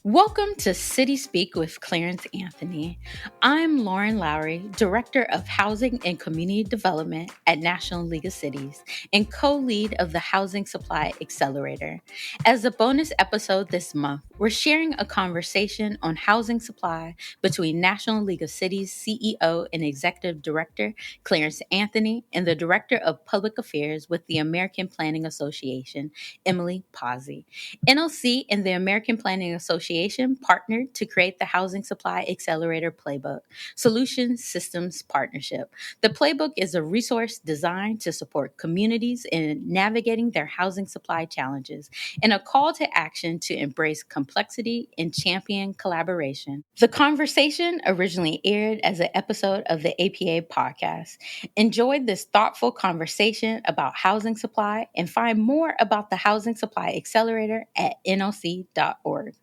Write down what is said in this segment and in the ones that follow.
Welcome to City Speak with Clarence Anthony. I'm Lauren Lowry, Director of Housing and Community Development at National League of Cities and co-lead of the Housing Supply Accelerator. As a bonus episode this month, we're sharing a conversation on housing supply between National League of Cities CEO and Executive Director Clarence Anthony and the Director of Public Affairs with the American Planning Association, Emily Pasi. NLC and the American Planning Association partnered to create the Housing Supply Accelerator Playbook, Solutions Systems Partnership. The playbook is a resource designed to support communities in navigating their housing supply challenges and a call to action to embrace complexity and champion collaboration. The conversation originally aired as an episode of the APA podcast. Enjoy this thoughtful conversation about housing supply and find more about the Housing Supply Accelerator at nlc.org.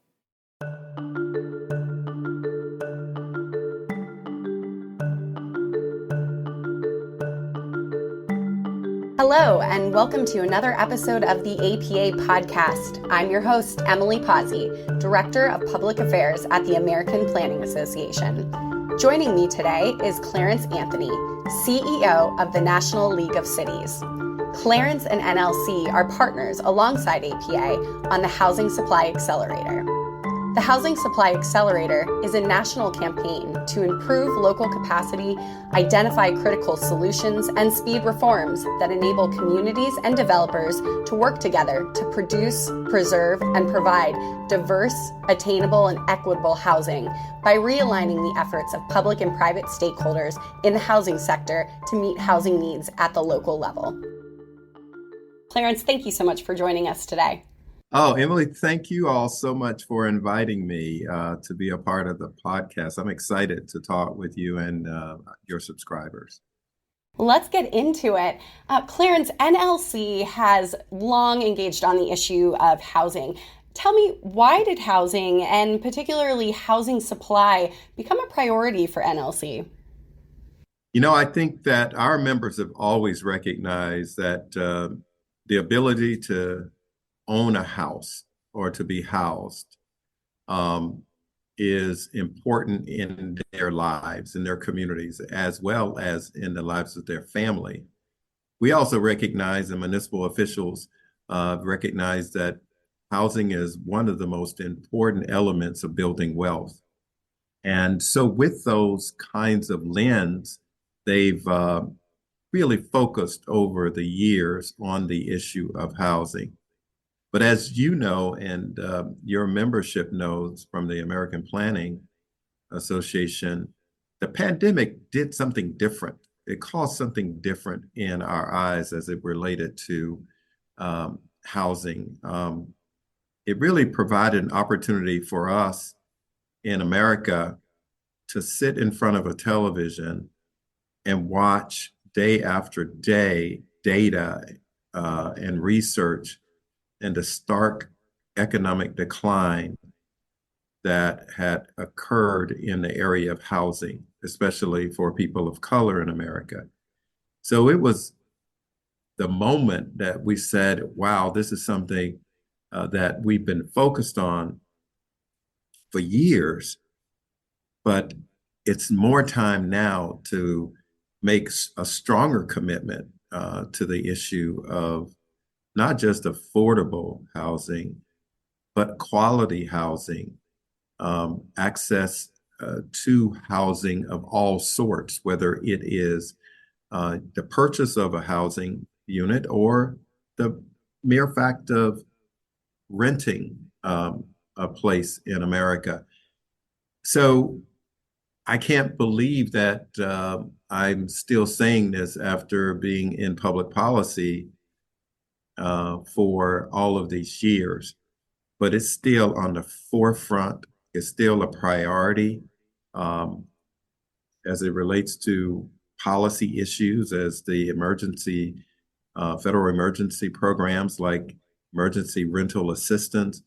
Hello, and welcome to another episode of the APA podcast. I'm your host, Emily Pasi, Director of Public Affairs at the American Planning Association. Joining me today is Clarence Anthony, CEO of the National League of Cities. Clarence and NLC are partners alongside APA on the Housing Supply Accelerator. The Housing Supply Accelerator is a national campaign to improve local capacity, identify critical solutions, and speed reforms that enable communities and developers to work together to produce, preserve, and provide diverse, attainable, and equitable housing by realigning the efforts of public and private stakeholders in the housing sector to meet housing needs at the local level. Clarence, thank you so much for joining us today. Oh, Emily, thank you all so much for inviting me to be a part of the podcast. I'm excited to talk with you and your subscribers. Let's get into it. Clarence, NLC has long engaged on the issue of housing. Tell me, why did housing, and particularly housing supply, become a priority for NLC? You know, I think that our members have always recognized that the ability to own a house or to be housed is important in their lives, in their communities, as well as in the lives of their family. We also recognize, and municipal officials recognize, that housing is one of the most important elements of building wealth. And so with those kinds of lens, they've really focused over the years on the issue of housing. But as you know, and your membership knows from the American Planning Association, the pandemic did something different. It caused something different in our eyes as it related to housing. It really provided an opportunity for us in America to sit in front of a television and watch day after day data and research and the stark economic decline that had occurred in the area of housing, especially for people of color in America. So it was the moment that we said, wow, this is something that we've been focused on for years, but it's more time now to make a stronger commitment to the issue of not just affordable housing, but quality housing, access to housing of all sorts, whether it is the purchase of a housing unit or the mere fact of renting a place in America. So I can't believe that I'm still saying this after being in public policy for all of these years, but it's still on the forefront. It's still a priority as it relates to policy issues, as the federal emergency programs like emergency rental assistance,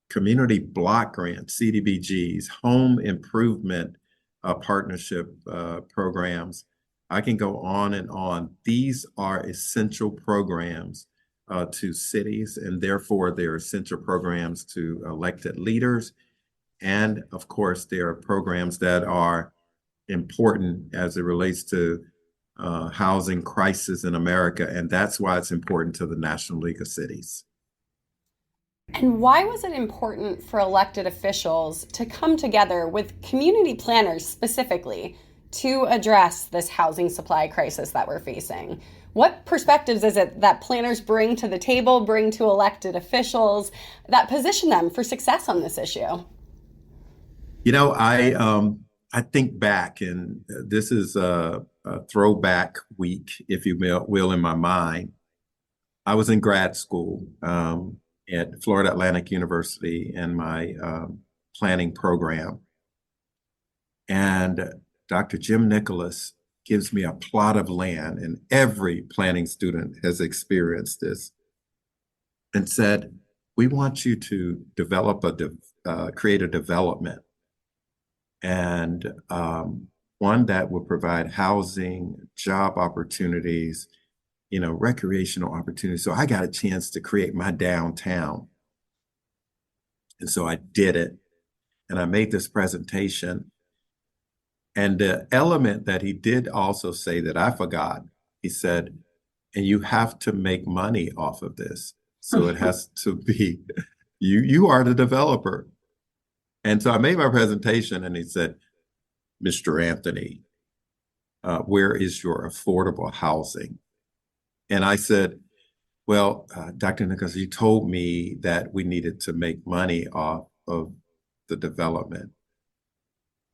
community block grants, CDBGs, home improvement partnership programs. I can go on and on. These are essential programs to cities, and therefore they're essential programs to elected leaders And of course, there are programs that are important as it relates to housing crisis in America. And that's why it's important to the National League of Cities. And why was it important for elected officials to come together with community planners specifically to address this housing supply crisis that we're facing? What perspectives is it that planners bring to the table, bring to elected officials that position them for success on this issue? You know, I think back, and this is a throwback week, if you will, in my mind. I was in grad school at Florida Atlantic University in my planning program. And Dr. Jim Nicholas gives me a plot of land, and every planning student has experienced this, and said, we want you to develop create a development, and one that will provide housing, job opportunities, recreational opportunities. So I got a chance to create my downtown. And so I did it. And I made this presentation. And the element that he did also say that I forgot, he said, and you have to make money off of this. So it has to be, you are the developer. And so I made my presentation and he said, Mr. Anthony, where is your affordable housing? And I said, well, Dr. Nichols, you told me that we needed to make money off of the development.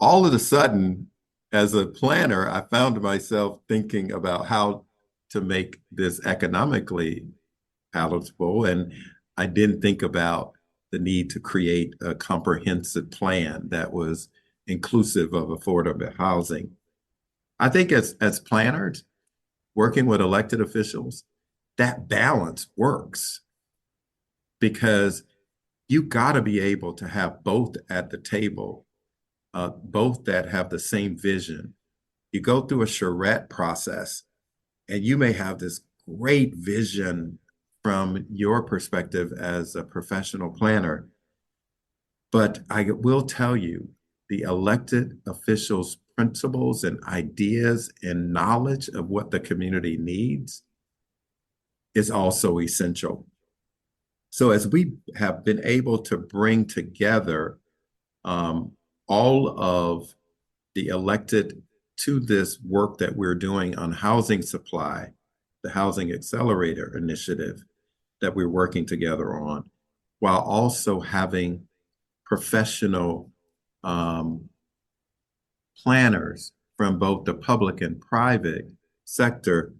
All of a sudden, as a planner, I found myself thinking about how to make this economically palatable. And I didn't think about the need to create a comprehensive plan that was inclusive of affordable housing. I think as planners, working with elected officials, that balance works because you got to be able to have both at the table, both that have the same vision. You go through a charrette process and you may have this great vision from your perspective as a professional planner, but I will tell you, the elected officials' principles and ideas and knowledge of what the community needs is also essential. So as we have been able to bring together all of the elected to this work that we're doing on housing supply, the Housing Accelerator Initiative that we're working together on, while also having professional planners from both the public and private sector,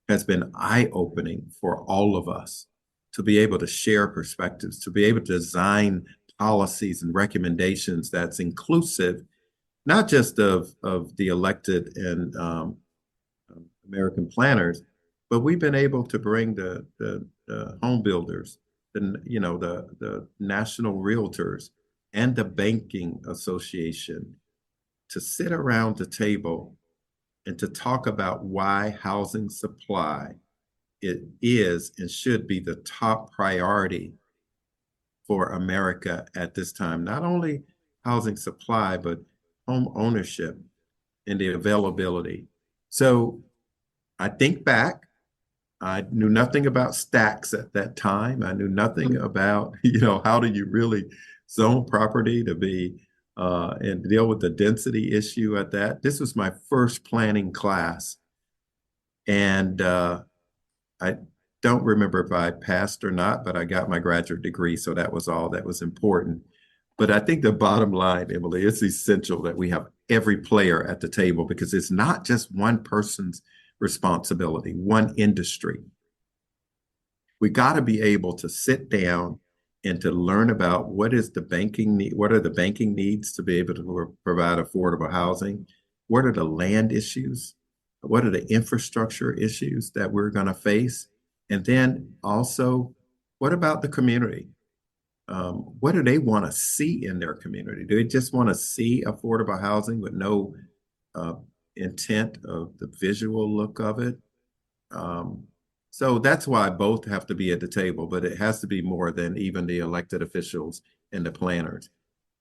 has been eye-opening for all of us to be able to share perspectives, to be able to design policies and recommendations that's inclusive, not just of the elected and American planners, but we've been able to bring the home builders, the national realtors, and the banking association to sit around the table and to talk about why housing supply it is and should be the top priority for America at this time. Not only housing supply, but home ownership and the availability. So I think back, I knew nothing about stacks at that time. I knew nothing about, how do you really zone property to be and deal with the density issue at that. This was my first planning class. And I don't remember if I passed or not, but I got my graduate degree. So that was all that was important. But I think the bottom line, Emily, it's essential that we have every player at the table because it's not just one person's responsibility, one industry. We got to be able to sit down and to learn about what is the banking need, what are the banking needs to be able to provide affordable housing, what are the land issues, what are the infrastructure issues that we're going to face, and then also, what about the community? What do they want to see in their community? Do they just want to see affordable housing with no intent of the visual look of it? So that's why both have to be at the table, but it has to be more than even the elected officials and the planners.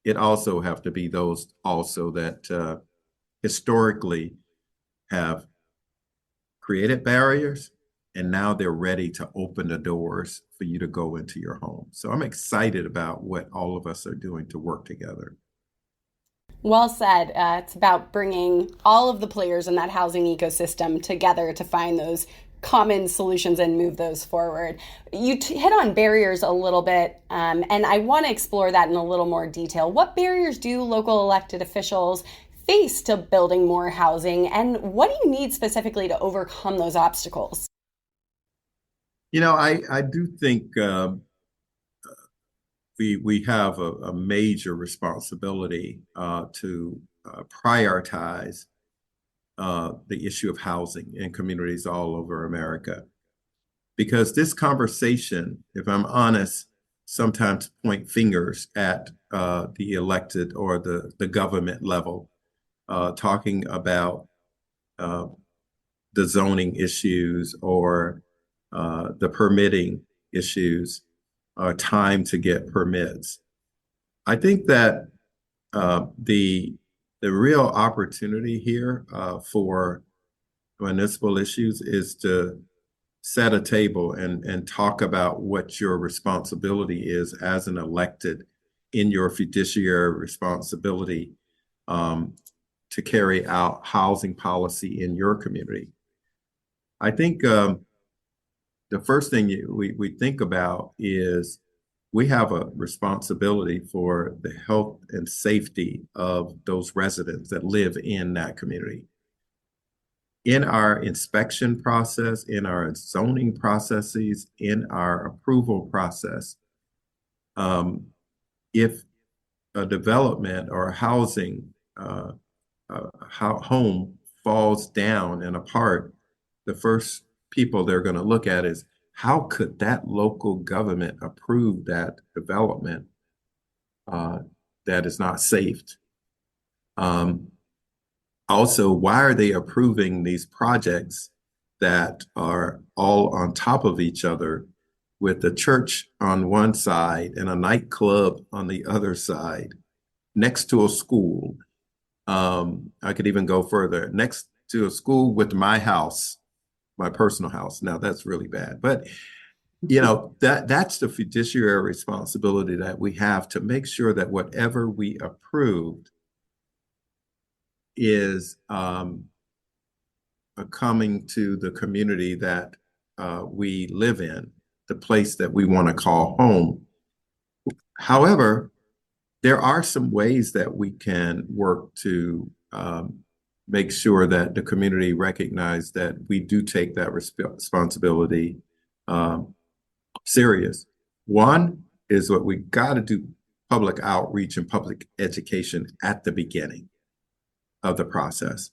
it also have to be those also that historically have created barriers, and now they're ready to open the doors for you to go into your home. So I'm excited about what all of us are doing to work together. Well said. It's about bringing all of the players in that housing ecosystem together to find those common solutions and move those forward. You hit on barriers a little bit, and I want to explore that in a little more detail. What barriers do local elected officials face to building more housing, and what do you need specifically to overcome those obstacles? I do think we have a major responsibility to prioritize the issue of housing in communities all over America. Because this conversation, if I'm honest, sometimes point fingers at the elected or the government level, talking about the zoning issues or the permitting issues, time to get permits. I think that the real opportunity here for municipal issues is to set a table and talk about what your responsibility is as an elected in your fiduciary responsibility to carry out housing policy in your community. I think the first thing we think about is we have a responsibility for the health and safety of those residents that live in that community. In our inspection process, in our zoning processes, in our approval process, if a development or a housing home falls down and apart, the first people they're going to look at is how could that local government approve that development that is not safe? Also, why are they approving these projects that are all on top of each other with the church on one side and a nightclub on the other side next to a school? I could even go further, next to a school with my house, my personal house. Now that's really bad, but that's the fiduciary responsibility that we have to make sure that whatever we approved is coming to the community that we live in, the place that we want to call home. However, there are some ways that we can work to make sure that the community recognize that we do take that responsibility serious. One is what we got to do: public outreach and public education at the beginning of the process.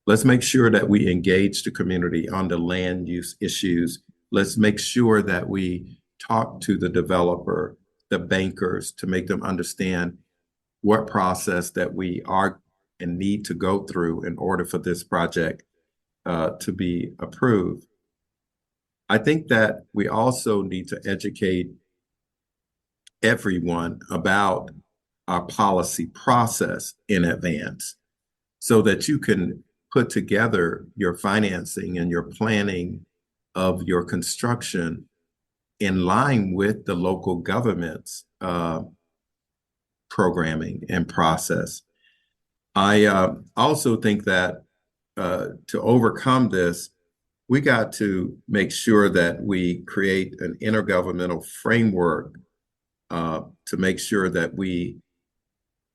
Let's make sure that we engage the community on the land use issues. Let's make sure that we talk to the developer, the bankers, to make them understand what process that we are and need to go through in order for this project to be approved. I think that we also need to educate everyone about our policy process in advance so that you can put together your financing and your planning of your construction in line with the local government's programming and process. I also think that to overcome this, we got to make sure that we create an intergovernmental framework to make sure that we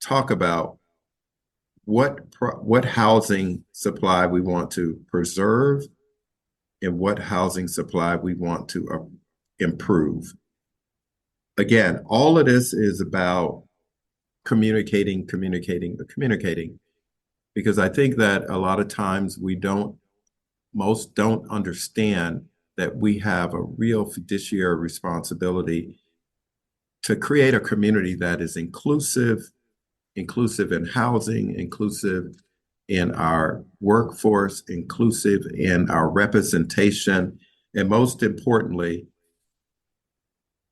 talk about what housing supply we want to preserve and what housing supply we want to improve. Again, all of this is about communicating, because I think that a lot of times most don't understand that we have a real fiduciary responsibility to create a community that is inclusive in housing, inclusive in our workforce, inclusive in our representation, and most importantly,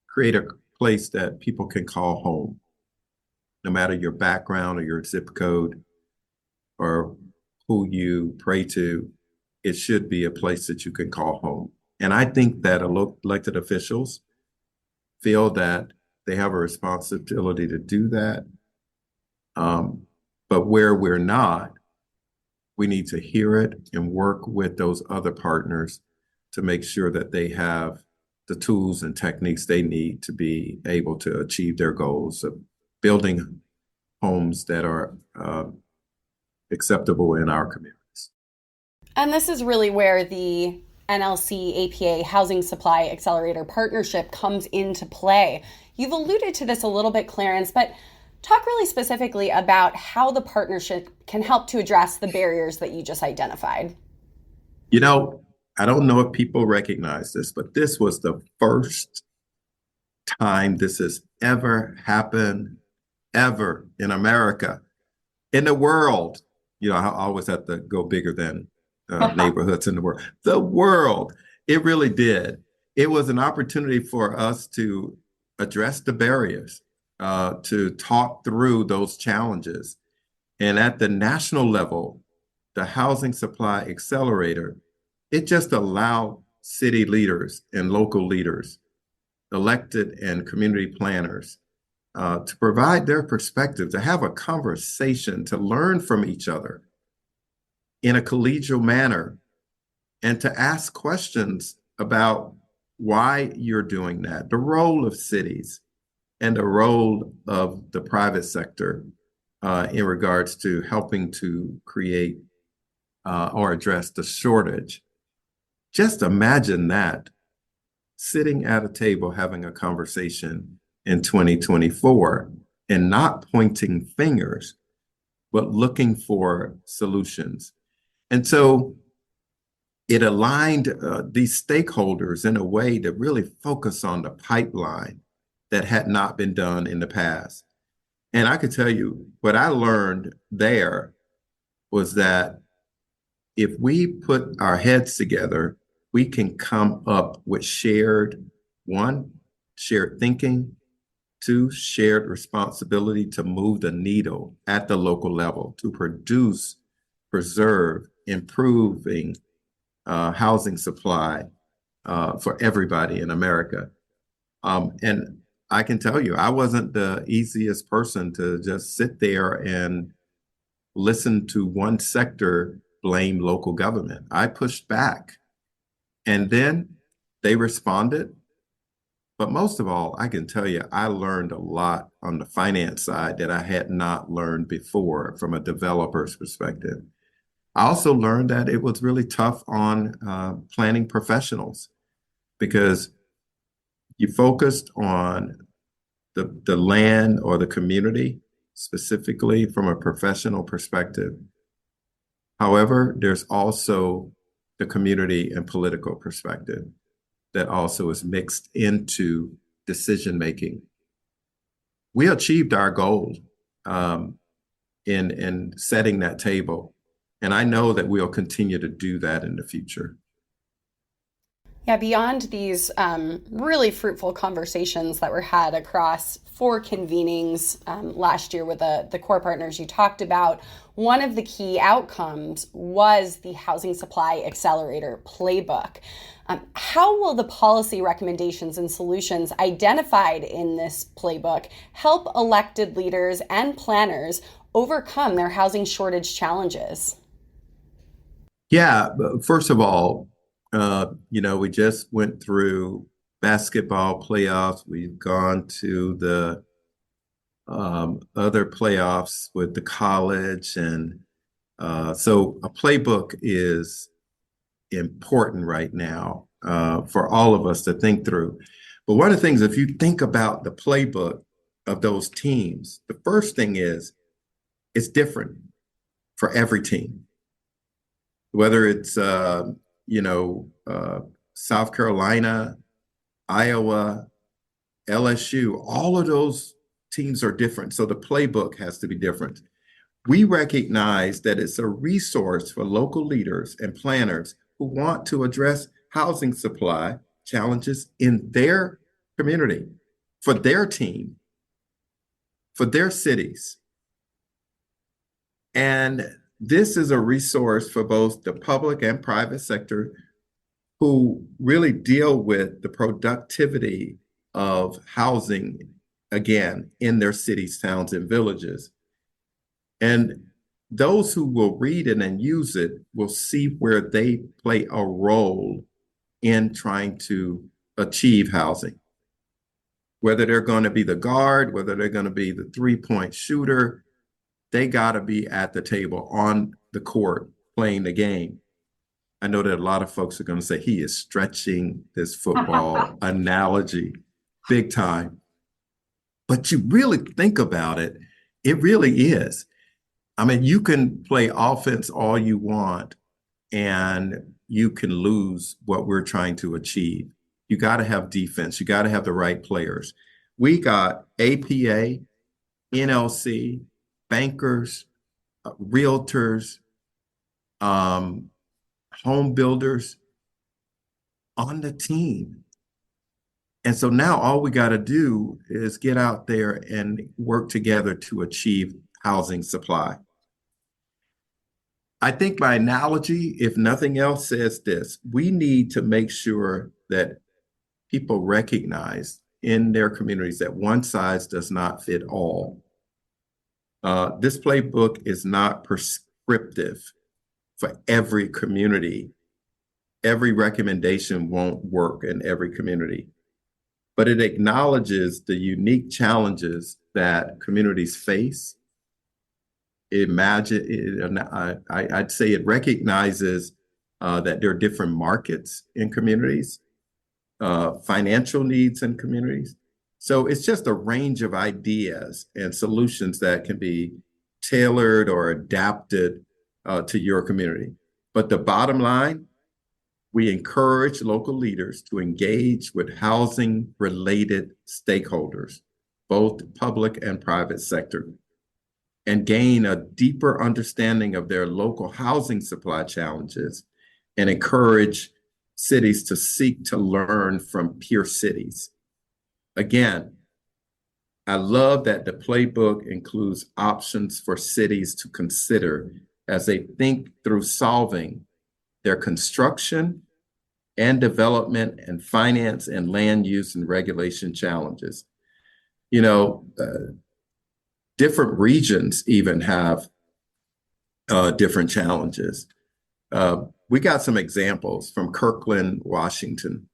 create a place that people can call home. no matter your background or your zip code or who you pray to, it should be a place that you can call home. And I think that elected officials feel that they have a responsibility to do that. But where we're not, we need to hear it and work with those other partners to make sure that they have the tools and techniques they need to be able to achieve their goals of building homes that are acceptable in our communities. And this is really where the NLC APA Housing Supply Accelerator Partnership comes into play. You've alluded to this a little bit, Clarence, but talk really specifically about how the partnership can help to address the barriers that you just identified. You know, I don't know if people recognize this, but this was the first time this has ever happened, ever in America, in the world. You know, I always have to go bigger than neighborhoods in the world. The world, it really did. It was an opportunity for us to address the barriers, to talk through those challenges. And at the national level, the Housing Supply Accelerator, it just allowed city leaders and local leaders, elected and community planners, to provide their perspective, to have a conversation, to learn from each other in a collegial manner, and to ask questions about why you're doing that, the role of cities and the role of the private sector in regards to helping to create or address the shortage. Just imagine that, sitting at a table having a conversation in 2024 and not pointing fingers, but looking for solutions. And so it aligned these stakeholders in a way to really focus on the pipeline that had not been done in the past. And I could tell you what I learned there was that if we put our heads together, we can come up with shared thinking, two, shared responsibility to move the needle at the local level, to produce, preserve, improving housing supply for everybody in America. And I can tell you, I wasn't the easiest person to just sit there and listen to one sector blame local government. I pushed back, and then they responded. But most of all, I can tell you, I learned a lot on the finance side that I had not learned before from a developer's perspective. I also learned that it was really tough on planning professionals because you focused on the land or the community, specifically from a professional perspective. However, there's also the community and political perspective that also is mixed into decision-making. We achieved our goal in setting that table. And I know that we'll continue to do that in the future. Yeah, beyond these really fruitful conversations that were had across 4 convenings last year with the core partners you talked about, one of the key outcomes was the Housing Supply Accelerator Playbook. How will the policy recommendations and solutions identified in this playbook help elected leaders and planners overcome their housing shortage challenges? Yeah, first of all, we just went through basketball playoffs. We've gone to the other playoffs with the college. And so a playbook is important right now for all of us to think through. But one of the things, if you think about the playbook of those teams, the first thing is it's different for every team. Whether it's, South Carolina, Iowa, LSU, all of those teams are different. So the playbook has to be different. We recognize that it's a resource for local leaders and planners who want to address housing supply challenges in their community, for their team, for their cities. And this is a resource for both the public and private sector who really deal with the productivity of housing, again, in their cities, towns, and villages. And those who will read it and use it will see where they play a role in trying to achieve housing. Whether they're going to be the guard, whether they're going to be the three-point shooter, they got to be at the table on the court playing the game. I know that a lot of folks are going to say he is stretching this football analogy big time. But you really think about it, it really is. I mean, you can play offense all you want, and you can lose what we're trying to achieve. You got to have defense. You got to have the right players. We got APA, NLC, bankers, realtors, home builders on the team. And so now all we got to do is get out there and work together to achieve housing supply. I think my analogy, if nothing else, says this: we need to make sure that people recognize in their communities that one size does not fit all. This playbook is not prescriptive for every community. Every recommendation won't work in every community, but it acknowledges the unique challenges that communities face. I'd say it recognizes that there are different markets in communities, financial needs in communities. So it's just a range of ideas and solutions that can be tailored or adapted to your community. But the bottom line, we encourage local leaders to engage with housing-related stakeholders, both public and private sector, and gain a deeper understanding of their local housing supply challenges, and encourage cities to seek to learn from peer cities. Again, I love that the playbook includes options for cities to consider as they think through solving their construction and development and finance and land use and regulation challenges. You know, different regions even have different challenges. We got some examples from Kirkland, Washington.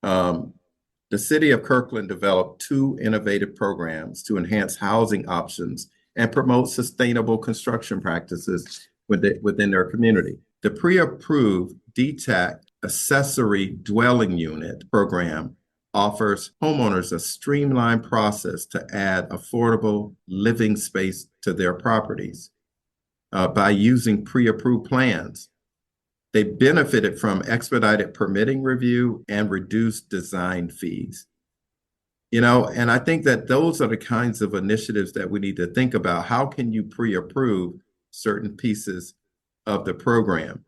The city of Kirkland developed 2 innovative programs to enhance housing options and promote sustainable construction practices within their community. The pre-approved detached accessory dwelling unit program offers homeowners a streamlined process to add affordable living space to their properties by using pre-approved plans. They benefited from expedited permitting review and reduced design fees. You know, and I think that those are the kinds of initiatives that we need to think about. How can you pre-approve certain pieces of the program?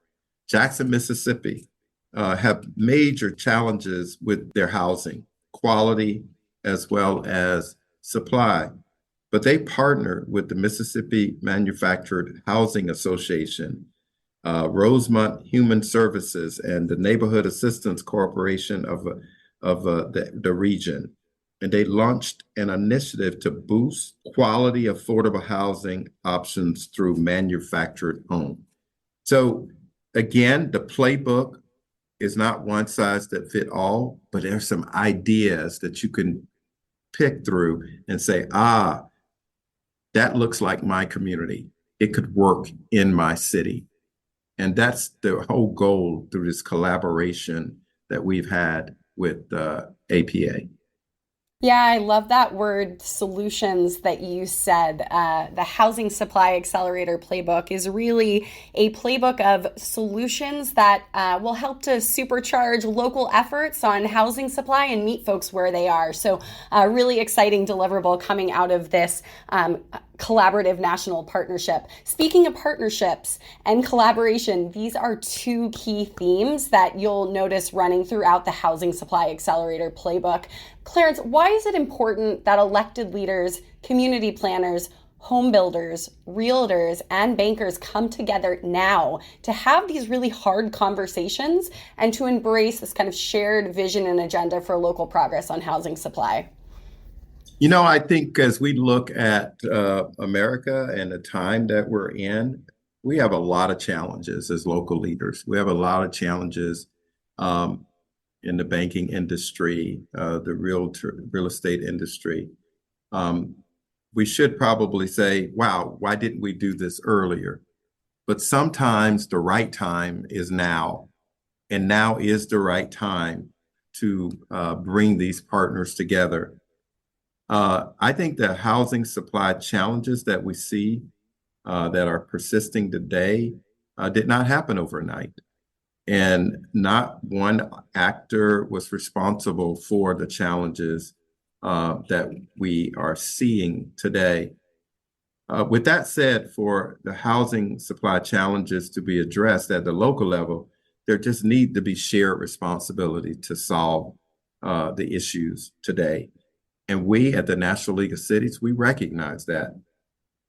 Jackson, Mississippi have major challenges with their housing, quality as well as supply. But they partnered with the Mississippi Manufactured Housing Association, Rosemont Human Services, and the Neighborhood Assistance Corporation of the region. And they launched an initiative to boost quality, affordable housing options through manufactured home. So again, the playbook is not one size that fit all, but there's some ideas that you can pick through and say, that looks like my community. It could work in my city. And that's the whole goal through this collaboration that we've had with APA. Yeah, I love that word solutions that you said. The Housing Supply Accelerator Playbook is really a playbook of solutions that will help to supercharge local efforts on housing supply and meet folks where they are. So really exciting deliverable coming out of this collaborative national partnership. Speaking of partnerships and collaboration, these are two key themes that you'll notice running throughout the Housing Supply Accelerator Playbook. Clarence, why is it important that elected leaders, community planners, home builders, realtors, and bankers come together now to have these really hard conversations and to embrace this kind of shared vision and agenda for local progress on housing supply? I think as we look at America and the time that we're in, we have a lot of challenges as local leaders. We have a lot of challenges um, in the banking industry, the real estate industry. Um, we should probably say, wow, why didn't we do this earlier? But sometimes the right time is now, and now is the right time to bring these partners together. I think the housing supply challenges that we see that are persisting today did not happen overnight. And not one actor was responsible for the challenges that we are seeing today. With that said, for the housing supply challenges to be addressed at the local level, there just need to be shared responsibility to solve the issues today. And we at the National League of Cities, we recognize that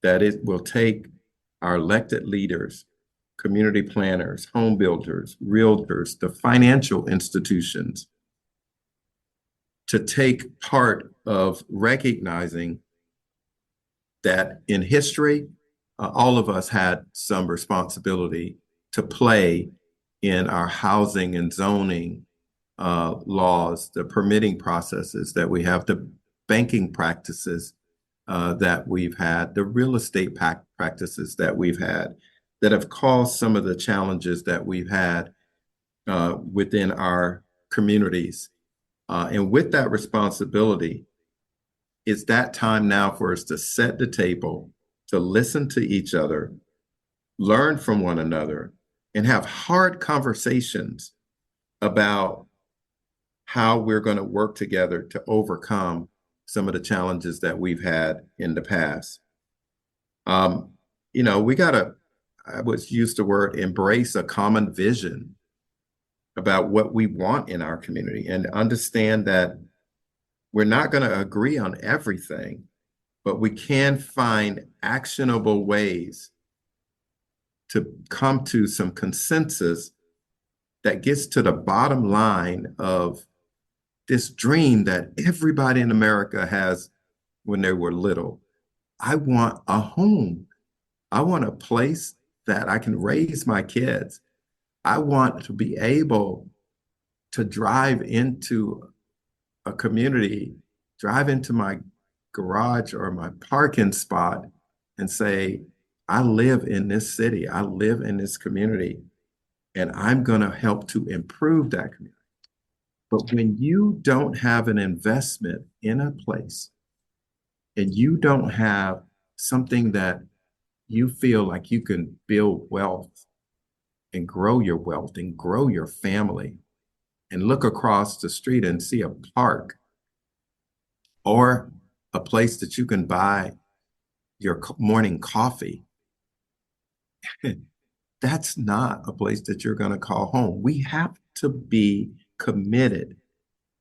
it will take our elected leaders, community planners, home builders, realtors, the financial institutions to take part of recognizing that in history, all of us had some responsibility to play in our housing and zoning laws, the permitting processes that we have, the banking practices that we've had, the real estate practices that we've had that have caused some of the challenges that we've had within our communities. And with that responsibility, it's that time now for us to set the table, to listen to each other, learn from one another, and have hard conversations about how we're going to work together to overcome some of the challenges that we've had in the past. We got to, I would use the word, embrace a common vision about what we want in our community and understand that we're not going to agree on everything, but we can find actionable ways to come to some consensus that gets to the bottom line of this dream that everybody in America has when they were little. I want a home. I want a place that I can raise my kids. I want to be able to drive into a community, drive into my garage or my parking spot and say, I live in this city, I live in this community, and I'm going to help to improve that community. But when you don't have an investment in a place and you don't have something that you feel like you can build wealth and grow your wealth and grow your family and look across the street and see a park or a place that you can buy your morning coffee, that's not a place that you're going to call home. We have to be committed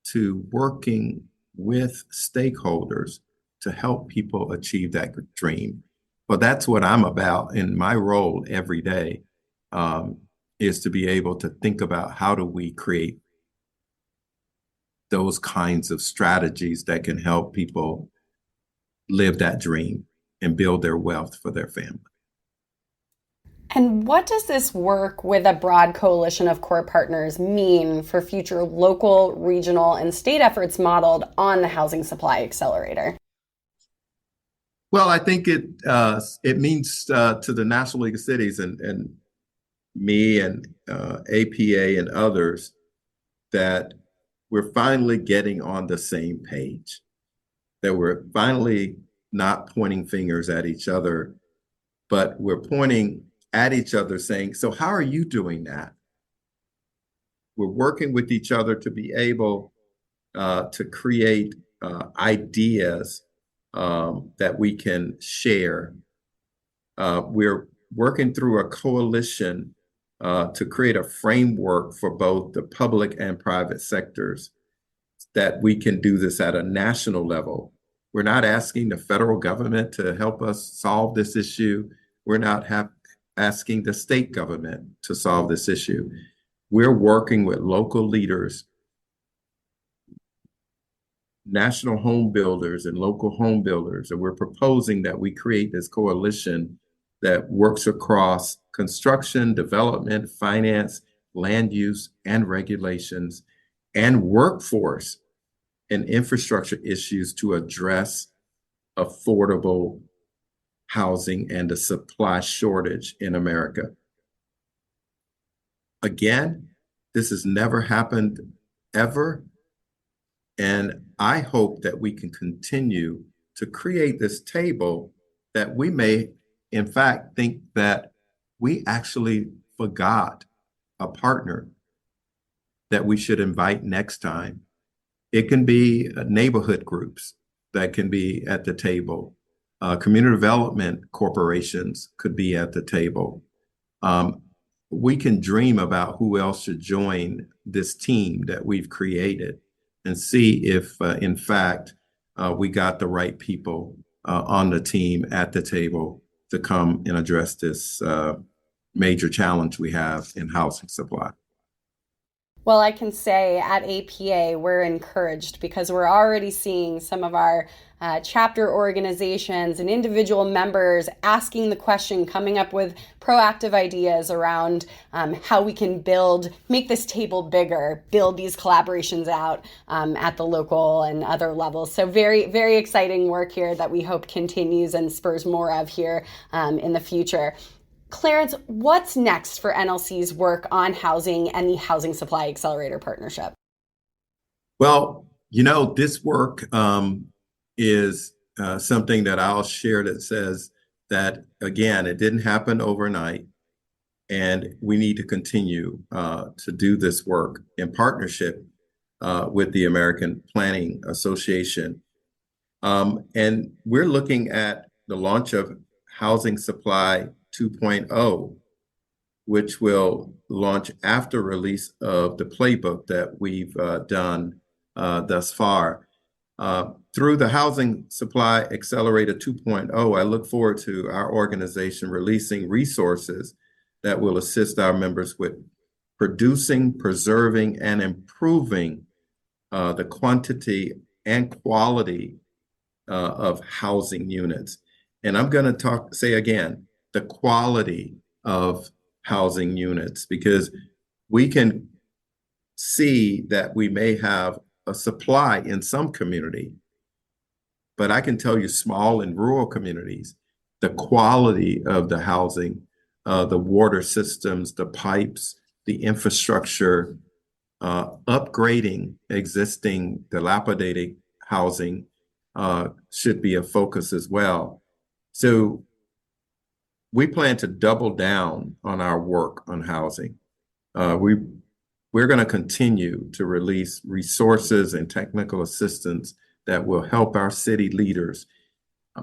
to working with stakeholders to help people achieve that dream. Well, that's what I'm about in my role every day, is to be able to think about how do we create those kinds of strategies that can help people live that dream and build their wealth for their family. And what does this work with a broad coalition of core partners mean for future local, regional, and state efforts modeled on the Housing Supply Accelerator? Well, I think it means to the National League of Cities and me and APA and others that we're finally getting on the same page, that we're finally not pointing fingers at each other, but we're pointing at each other saying, so how are you doing that? We're working with each other to be able to create ideas that we can share. We're working through a coalition to create a framework for both the public and private sectors that we can do this at a national level. We're not asking the federal government to help us solve this issue. We're not asking the state government to solve this issue. We're working with local leaders, national home builders and local home builders, and we're proposing that we create this coalition that works across construction, development, finance, land use, and regulations, and workforce and infrastructure issues to address affordable housing and the supply shortage in America. Again, this has never happened ever. And I hope that we can continue to create this table that we may, in fact, think that we actually forgot a partner that we should invite next time. It can be neighborhood groups that can be at the table. Community development corporations could be at the table. We can dream about who else should join this team that we've created and see if, in fact, we got the right people on the team at the table to come and address this major challenge we have in housing supply. Well, I can say at APA, we're encouraged because we're already seeing some of our chapter organizations and individual members asking the question, coming up with proactive ideas around how we can make this table bigger, build these collaborations out at the local and other levels. So very, very exciting work here that we hope continues and spurs more of here in the future. Clarence, what's next for NLC's work on housing and the Housing Supply Accelerator Partnership? Well, this work is something that I'll share that says that, again, it didn't happen overnight, and we need to continue to do this work in partnership with the American Planning Association. And we're looking at the launch of Housing Supply 2.0, which will launch after release of the playbook that we've done thus far. Through the Housing Supply Accelerator 2.0, I look forward to our organization releasing resources that will assist our members with producing, preserving, and improving the quantity and quality of housing units. And I'm going to say again, the quality of housing units, because we can see that we may have a supply in some community, but I can tell you small and rural communities, the quality of the housing, the water systems, the pipes, the infrastructure, upgrading existing dilapidated housing should be a focus as well. So we plan to double down on our work on housing. We're going to continue to release resources and technical assistance that will help our city leaders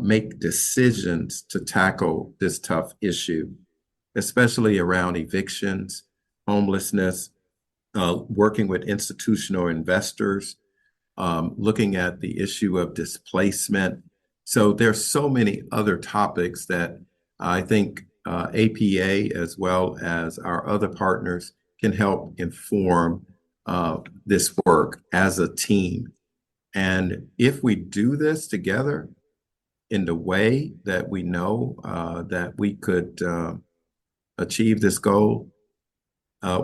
make decisions to tackle this tough issue, especially around evictions, homelessness, working with institutional investors, looking at the issue of displacement. So there's so many other topics that I think APA, as well as our other partners, can help inform this work as a team. And if we do this together in the way that we know that we could achieve this goal,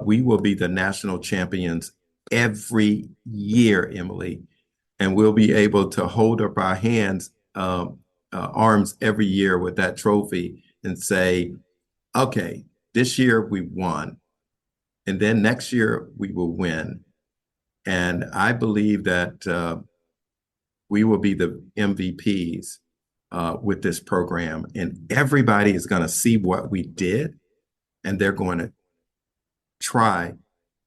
we will be the national champions every year, Emily, and we'll be able to hold up our arms every year with that trophy and say, okay, this year we won, and then next year we will win. And I believe that we will be the MVPs with this program, and everybody is going to see what we did, and they're going to try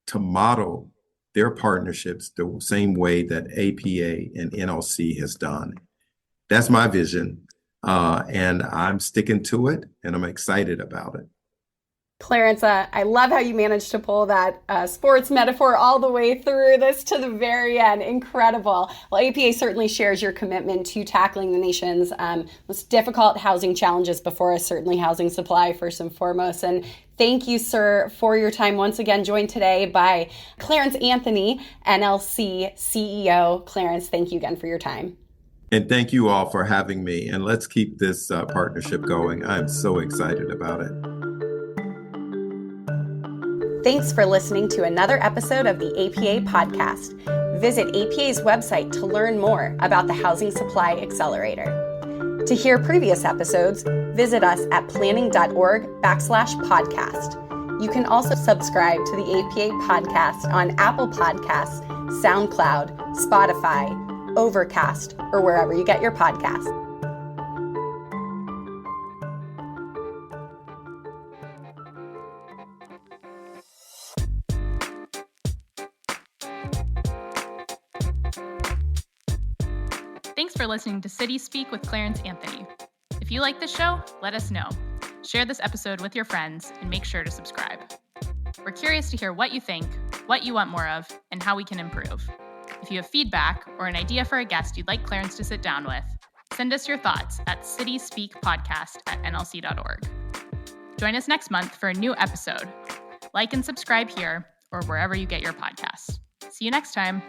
to model their partnerships the same way that APA and NLC has done. That's my vision. And I'm sticking to it, and I'm excited about it. Clarence, I love how you managed to pull that sports metaphor all the way through this to the very end. Incredible. Well, APA certainly shares your commitment to tackling the nation's most difficult housing challenges before us, certainly housing supply first and foremost. And thank you, sir, for your time. Once again, joined today by Clarence Anthony, NLC CEO. Clarence, thank you again for your time. And thank you all for having me. And let's keep this partnership going. I'm so excited about it. Thanks for listening to another episode of the APA podcast. Visit APA's website to learn more about the Housing Supply Accelerator. To hear previous episodes, visit us at planning.org/podcast. You can also subscribe to the APA podcast on Apple Podcasts, SoundCloud, Spotify, Overcast, or wherever you get your podcasts. Thanks for listening to City Speak with Clarence Anthony. If you like this show, let us know. Share this episode with your friends and make sure to subscribe. We're curious to hear what you think, what you want more of, and how we can improve. If you have feedback or an idea for a guest you'd like Clarence to sit down with, send us your thoughts at cityspeakpodcast@nlc.org. Join us next month for a new episode. Like and subscribe here or wherever you get your podcasts. See you next time.